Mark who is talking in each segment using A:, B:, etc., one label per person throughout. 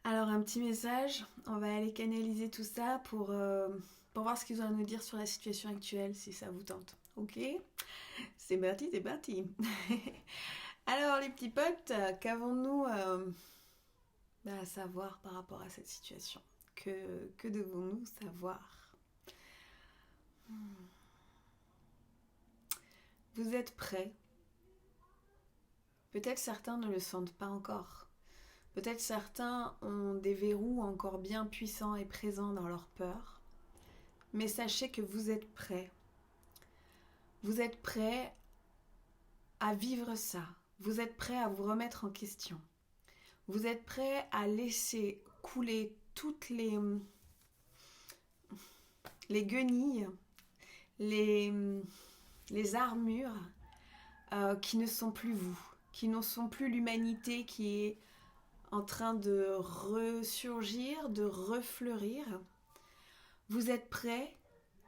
A: Alors un petit message, on va aller canaliser tout ça pour voir ce qu'ils ont à nous dire sur la situation actuelle, si ça vous tente. Ok? C'est parti, c'est parti. Alors les petits potes, qu'avons-nous à savoir par rapport à cette situation? Que devons-nous savoir? Vous êtes prêts? Peut-être certains ne le sentent pas encore. Peut-être certains ont des verrous encore bien puissants et présents dans leur peur. Mais sachez que vous êtes prêts. Vous êtes prêts à vivre ça. Vous êtes prêts à vous remettre en question. Vous êtes prêts à laisser couler toutes les guenilles, les, les armures qui ne sont plus vous, qui ne sont plus l'humanité qui est en train de ressurgir, de refleurir. Vous êtes prêts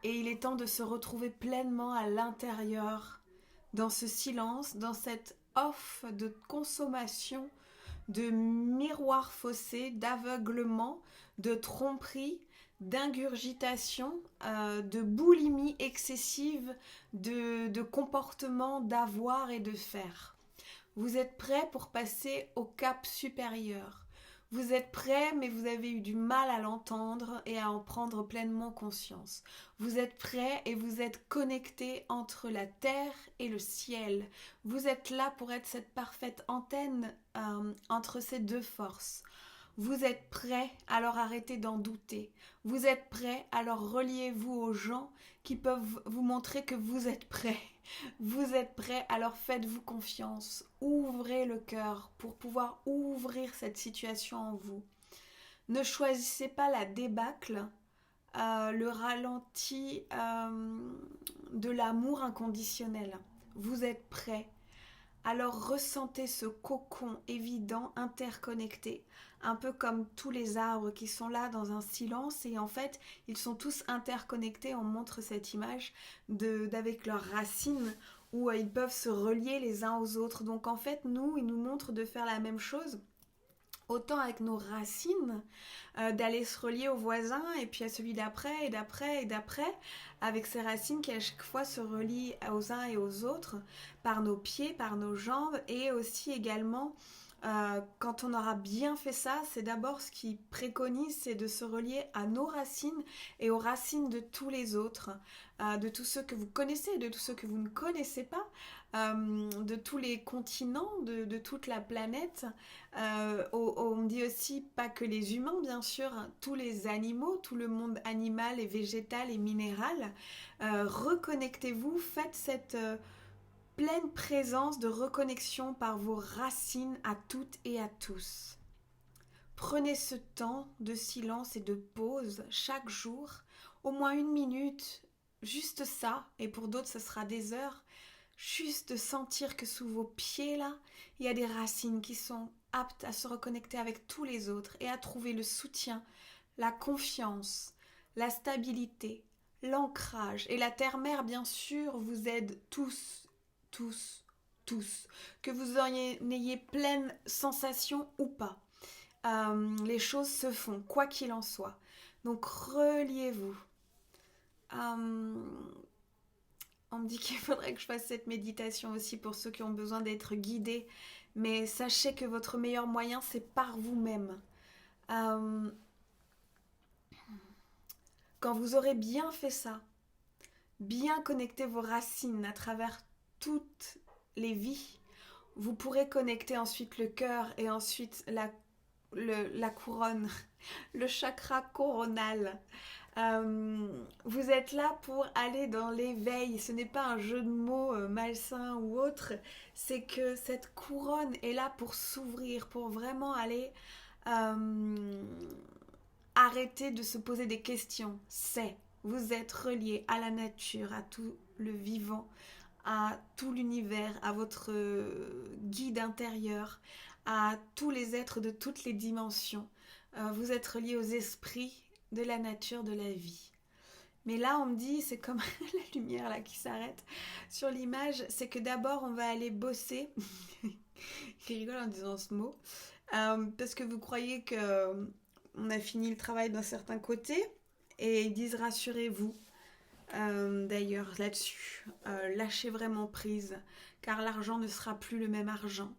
A: et il est temps de se retrouver pleinement à l'intérieur, dans ce silence, dans cette off de consommation, de miroir faussé, d'aveuglement, de tromperie, d'ingurgitation, de boulimie excessive, de comportement d'avoir et de faire. Vous êtes prêts pour passer au cap supérieur. Vous êtes prêts, mais vous avez eu du mal à l'entendre et à en prendre pleinement conscience. Vous êtes prêts et vous êtes connectés entre la terre et le ciel. Vous êtes là pour être cette parfaite antenne entre ces deux forces. Vous êtes prêts, alors arrêtez d'en douter. Vous êtes prêts, alors reliez-vous aux gens qui peuvent vous montrer que vous êtes prêts. Vous êtes prêts, alors faites-vous confiance. Ouvrez le cœur pour pouvoir ouvrir cette situation en vous. Ne choisissez pas la débâcle, le ralenti de l'amour inconditionnel. Vous êtes prêts. Alors ressentez ce cocon évident, interconnecté, un peu comme tous les arbres qui sont là dans un silence et en fait ils sont tous interconnectés. On montre cette image d'avec leurs racines où ils peuvent se relier les uns aux autres. Donc en fait ils nous montrent de faire la même chose autant avec nos racines, d'aller se relier au voisin et puis à celui d'après et d'après et d'après, avec ces racines qui à chaque fois se relient aux uns et aux autres, par nos pieds, par nos jambes, et aussi également quand on aura bien fait ça, c'est d'abord ce qui préconise, c'est de se relier à nos racines et aux racines de tous les autres, de tous ceux que vous connaissez, de tous ceux que vous ne connaissez pas, de tous les continents, de toute la planète. On me dit aussi pas que les humains, bien sûr, hein, tous les animaux, tout le monde animal et végétal et minéral. Reconnectez-vous, faites cette pleine présence de reconnexion par vos racines à toutes et à tous. Prenez ce temps de silence et de pause chaque jour, au moins 1 minute, juste ça, et pour d'autres ce sera des heures, juste de sentir que sous vos pieds là, il y a des racines qui sont aptes à se reconnecter avec tous les autres et à trouver le soutien, la confiance, la stabilité, l'ancrage. Et la terre-mère, bien sûr, vous aide tous, tous, tous. Que vous en ayez pleine sensation ou pas. Les choses se font, quoi qu'il en soit. Donc reliez-vous. Euh, on me dit qu'il faudrait que je fasse cette méditation aussi pour ceux qui ont besoin d'être guidés. Mais sachez que votre meilleur moyen, c'est par vous-même. Euh, quand vous aurez bien fait ça, bien connecté vos racines à travers toutes les vies, vous pourrez connecter ensuite le cœur et ensuite la couronne, le chakra coronal. Vous êtes là pour aller dans l'éveil. Ce n'est pas un jeu de mots malsain ou autre. C'est que cette couronne est là pour s'ouvrir, pour vraiment aller euh, arrêter de se poser des questions. Vous êtes relié à la nature, à tout le vivant, à tout l'univers, à votre guide intérieur, à tous les êtres de toutes les dimensions. Vous êtes relié aux esprits de la nature, de la vie. Mais là, on me dit, c'est comme la lumière là qui s'arrête sur l'image, c'est que d'abord, on va aller bosser. Je rigole en disant ce mot. parce que vous croyez que on a fini le travail d'un certain côté, et ils disent rassurez-vous. D'ailleurs, là-dessus, lâchez vraiment prise, car l'argent ne sera plus le même argent.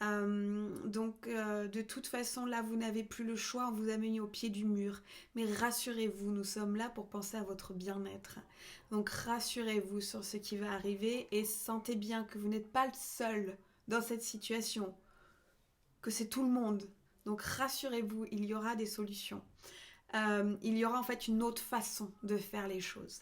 A: Donc, de toute façon, là, vous n'avez plus le choix, on vous a mis au pied du mur. Mais rassurez-vous, nous sommes là pour penser à votre bien-être. Donc, rassurez-vous sur ce qui va arriver et sentez bien que vous n'êtes pas le seul dans cette situation, que c'est tout le monde. Donc, rassurez-vous, il y aura des solutions. Il y aura en fait une autre façon de faire les choses.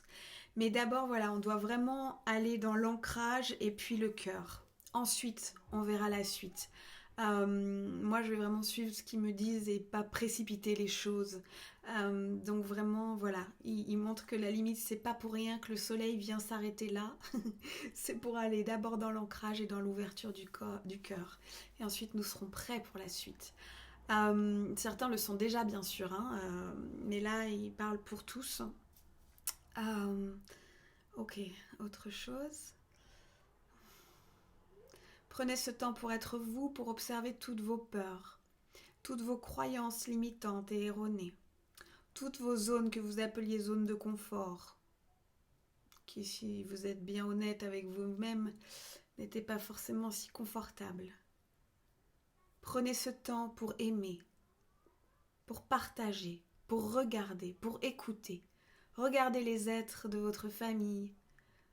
A: Mais d'abord, voilà, on doit vraiment aller dans l'ancrage et puis le cœur. Ensuite, on verra la suite. Moi, je vais vraiment suivre ce qu'ils me disent et pas précipiter les choses. Donc vraiment, voilà, ils montrent que la limite, c'est pas pour rien que le soleil vient s'arrêter là. C'est pour aller d'abord dans l'ancrage et dans l'ouverture du cœur. Et ensuite, nous serons prêts pour la suite. Certains le sont déjà, bien sûr, hein, mais là, ils parlent pour tous. Ok, autre chose. Prenez ce temps pour être vous, pour observer toutes vos peurs, toutes vos croyances limitantes et erronées, toutes vos zones que vous appeliez zones de confort, qui, si vous êtes bien honnête avec vous-même, n'étaient pas forcément si confortables. Prenez ce temps pour aimer, pour partager, pour regarder, pour écouter. Regardez les êtres de votre famille,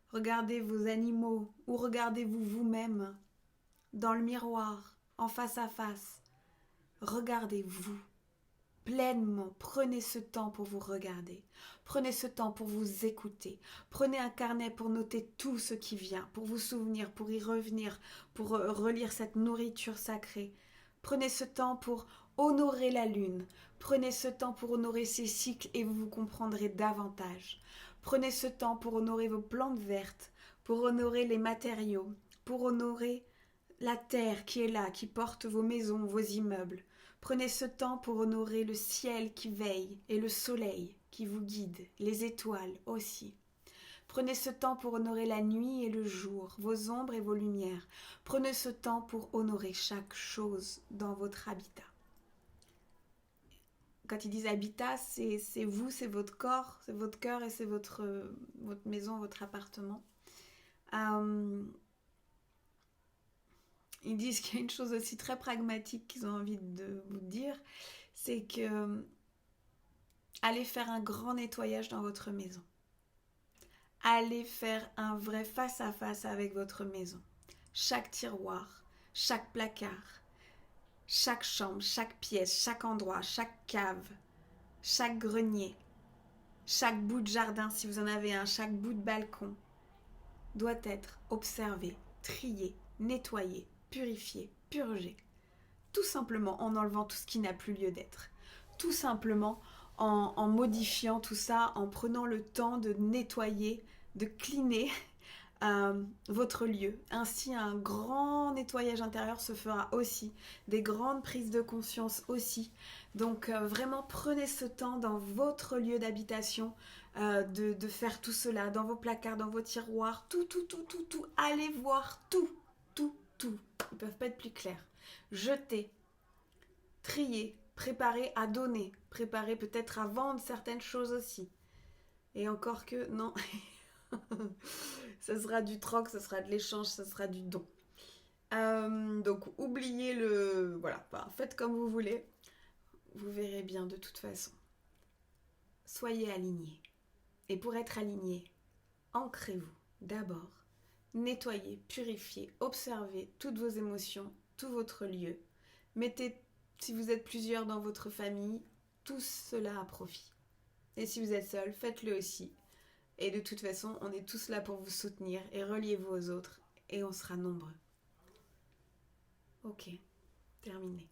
A: regardez vos animaux ou regardez-vous vous-même dans le miroir, en face à face. Regardez-vous pleinement. Prenez ce temps pour vous regarder. Prenez ce temps pour vous écouter. Prenez un carnet pour noter tout ce qui vient, pour vous souvenir, pour y revenir, pour relire cette nourriture sacrée. Prenez ce temps pour honorer la lune. Prenez ce temps pour honorer ses cycles et vous vous comprendrez davantage. Prenez ce temps pour honorer vos plantes vertes, pour honorer les matériaux, pour honorer la terre qui est là, qui porte vos maisons, vos immeubles. Prenez ce temps pour honorer le ciel qui veille et le soleil qui vous guide, les étoiles aussi. Prenez ce temps pour honorer la nuit et le jour, vos ombres et vos lumières. Prenez ce temps pour honorer chaque chose dans votre habitat. Quand ils disent habitat, c'est vous, c'est votre corps, c'est votre cœur et c'est votre maison, votre appartement. Ils disent qu'il y a une chose aussi très pragmatique qu'ils ont envie de vous dire, c'est que allez faire un grand nettoyage dans votre maison. Allez faire un vrai face-à-face avec votre maison. Chaque tiroir, chaque placard, chaque chambre, chaque pièce, chaque endroit, chaque cave, chaque grenier, chaque bout de jardin si vous en avez un, chaque bout de balcon doit être observé, trié, nettoyé, purifié, purgé. Tout simplement en enlevant tout ce qui n'a plus lieu d'être. Tout simplement en modifiant tout ça, en prenant le temps de nettoyer, de cleaner votre lieu. Ainsi, un grand nettoyage intérieur se fera aussi, des grandes prises de conscience aussi. Donc vraiment prenez ce temps dans votre lieu d'habitation de faire tout cela, dans vos placards, dans vos tiroirs, tout. Allez voir tout. Ils ne peuvent pas être plus clairs. Jetez, trier, préparer à donner, préparer peut-être à vendre certaines choses aussi. Et encore que, non, ça sera du troc, ça sera de l'échange, ça sera du don. Donc oubliez le... Voilà, faites comme vous voulez. Vous verrez bien de toute façon. Soyez alignés. Et pour être alignés, ancrez-vous d'abord. Nettoyez, purifiez, observez toutes vos émotions, tout votre lieu. Mettez, si vous êtes plusieurs dans votre famille, tout cela à profit. Et si vous êtes seul, faites-le aussi. Et de toute façon, on est tous là pour vous soutenir et reliez-vous aux autres et on sera nombreux. Ok, terminé.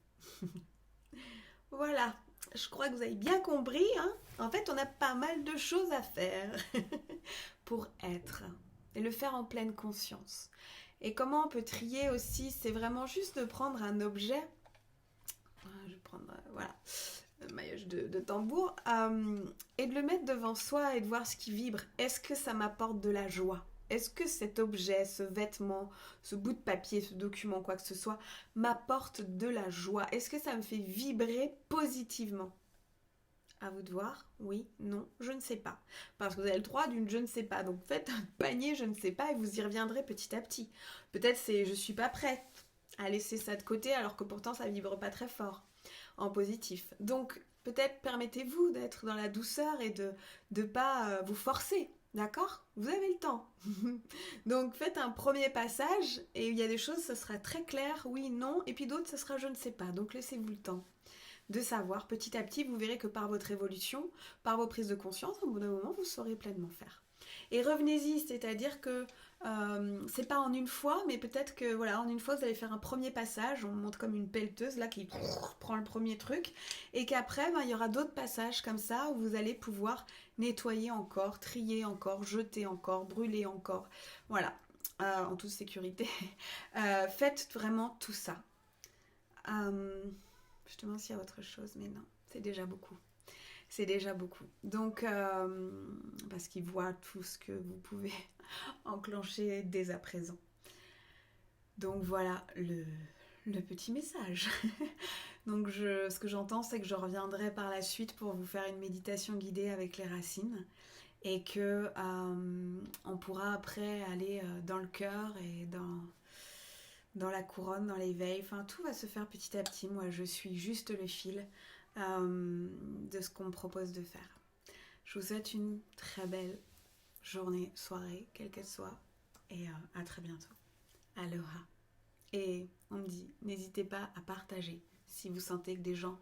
A: Voilà, je crois que vous avez bien compris. Hein, en fait, on a pas mal de choses à faire pour être et le faire en pleine conscience. Et comment on peut trier aussi, c'est vraiment juste de prendre un objet. Je vais prendre, voilà, un maillage de tambour et de le mettre devant soi et de voir ce qui vibre. Est-ce que ça m'apporte de la joie? Est-ce que cet objet, ce vêtement, ce bout de papier, ce document, quoi que ce soit, m'apporte de la joie? Est-ce que ça me fait vibrer positivement? À vous de voir, oui, non, je ne sais pas. Parce que vous avez le droit d'une je ne sais pas. Donc faites un panier je ne sais pas et vous y reviendrez petit à petit. Peut-être c'est je suis pas prête à laisser ça de côté alors que pourtant ça vibre pas très fort en positif. Donc peut-être permettez-vous d'être dans la douceur et de ne pas vous forcer. D'accord? Vous avez le temps. Donc faites un premier passage et il y a des choses, ça sera très clair, oui, non, et puis d'autres, ça sera je ne sais pas. Donc laissez-vous le temps de savoir. Petit à petit, vous verrez que par votre évolution, par vos prises de conscience, au bout d'un moment, vous saurez pleinement faire. Et revenez-y, c'est-à-dire que c'est pas en une fois, mais peut-être que voilà, en une fois, vous allez faire un premier passage, on monte comme une pelleteuse là qui prend le premier truc, et qu'après, ben, il y aura d'autres passages comme ça où vous allez pouvoir nettoyer encore, trier encore, jeter encore, brûler encore. Voilà, en toute sécurité. Faites vraiment tout ça. Je te demande s'il y a autre chose, mais non, c'est déjà beaucoup. C'est déjà beaucoup. Donc, parce qu'il voit tout ce que vous pouvez enclencher dès à présent. Donc voilà le petit message. Donc ce que j'entends, c'est que je reviendrai par la suite pour vous faire une méditation guidée avec les racines et que on pourra après aller dans le cœur et dans la couronne, dans l'éveil. Enfin, tout va se faire petit à petit. Moi, je suis juste le fil de ce qu'on me propose de faire. Je vous souhaite une très belle journée, soirée, quelle qu'elle soit, et à très bientôt. Aloha. Et on me dit, n'hésitez pas à partager si vous sentez que des gens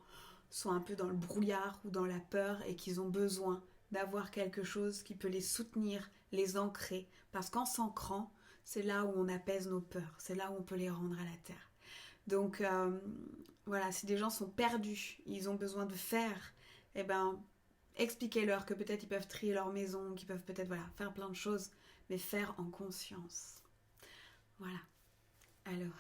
A: sont un peu dans le brouillard ou dans la peur et qu'ils ont besoin d'avoir quelque chose qui peut les soutenir, les ancrer. Parce qu'en s'ancrant, c'est là où on apaise nos peurs, c'est là où on peut les rendre à la terre. Donc voilà, si des gens sont perdus, ils ont besoin de faire, eh ben expliquez-leur que peut-être ils peuvent trier leur maison, qu'ils peuvent peut-être voilà, faire plein de choses, mais faire en conscience. Voilà. Alors